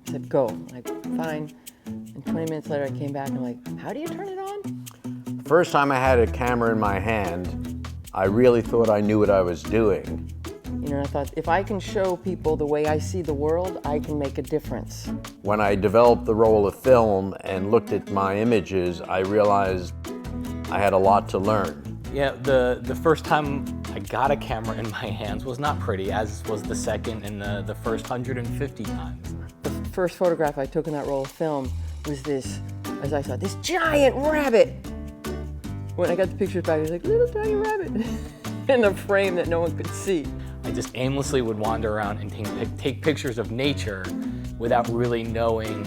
I said, go. I'm like, fine. And 20 minutes later, I came back and I'm like, how do you turn it on? The first time I had a camera in my hand, I really thought I knew what I was doing. You know, I thought, if I can show people the way I see the world, I can make a difference. When I developed the roll of film and looked at my images, I realized I had a lot to learn. Yeah, the first time I got a camera in my hands was not pretty, as was the second and the first 150 times. The first photograph I took in that roll of film was this, as I saw, this giant rabbit. When I got the pictures back, it was like, little tiny rabbit in a frame that no one could see. I just aimlessly would wander around and take pictures of nature without really knowing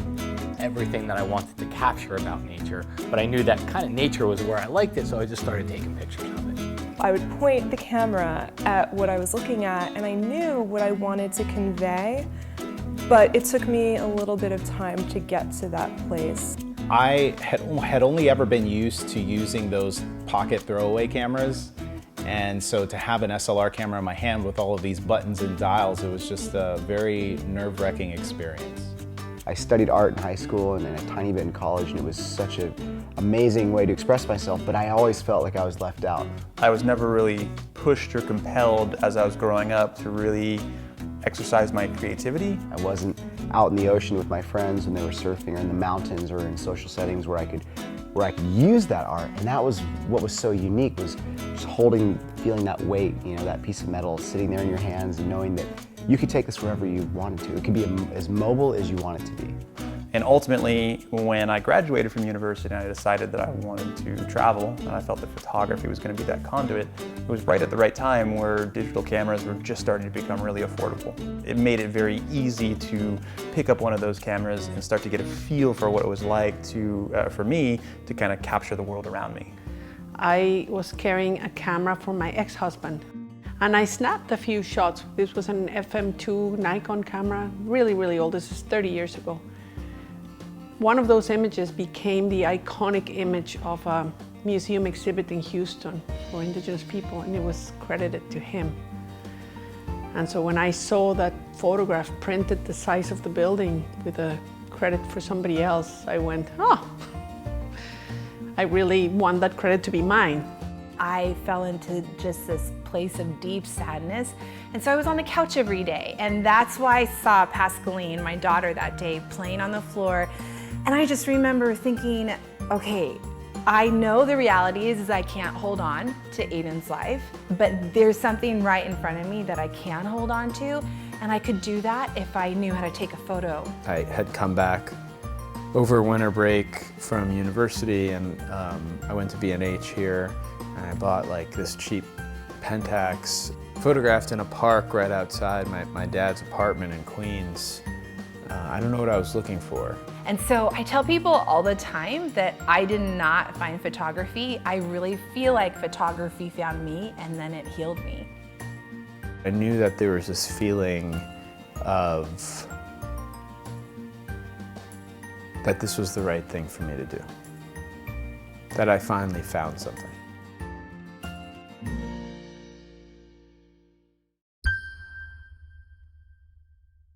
everything that I wanted to capture about nature. But I knew that kind of nature was where I liked it, so I just started taking pictures of it. I would point the camera at what I was looking at, and I knew what I wanted to convey, but it took me a little bit of time to get to that place. I had only ever been used to using those pocket throwaway cameras, and so to have an SLR camera in my hand with all of these buttons and dials, it was just a very nerve-wracking experience. I studied art in high school and then a tiny bit in college, and it was such an amazing way to express myself, but I always felt like I was left out. I was never really pushed or compelled as I was growing up to really exercise my creativity. I wasn't out in the ocean with my friends when they were surfing, or in the mountains, or in social settings where I could use that art, and that was what was so unique, was just feeling that weight, you know, that piece of metal sitting there in your hands and knowing that you could take this wherever you wanted to. It could be as mobile as you want it to be. And ultimately, when I graduated from university and I decided that I wanted to travel, and I felt that photography was going to be that conduit, it was right at the right time where digital cameras were just starting to become really affordable. It made it very easy to pick up one of those cameras and start to get a feel for what it was like for me to kind of capture the world around me. I was carrying a camera for my ex-husband, and I snapped a few shots. This was an FM2 Nikon camera, really, really old. This is 30 years ago. One of those images became the iconic image of a museum exhibit in Houston for Indigenous people, and it was credited to him. And so when I saw that photograph printed the size of the building with a credit for somebody else, I went, oh, I really want that credit to be mine. I fell into just this place of deep sadness, and so I was on the couch every day, and that's why I saw Pascaline, my daughter, that day playing on the floor. And I just remember thinking, okay, I know the reality is I can't hold on to Aiden's life, but there's something right in front of me that I can hold on to, and I could do that if I knew how to take a photo. I had come back over winter break from university, and I went to B&H here, and I bought like this cheap Pentax, photographed in a park right outside my dad's apartment in Queens. I don't know what I was looking for. And so I tell people all the time that I did not find photography. I really feel like photography found me, and then it healed me. I knew that there was this feeling of that this was the right thing for me to do, that I finally found something.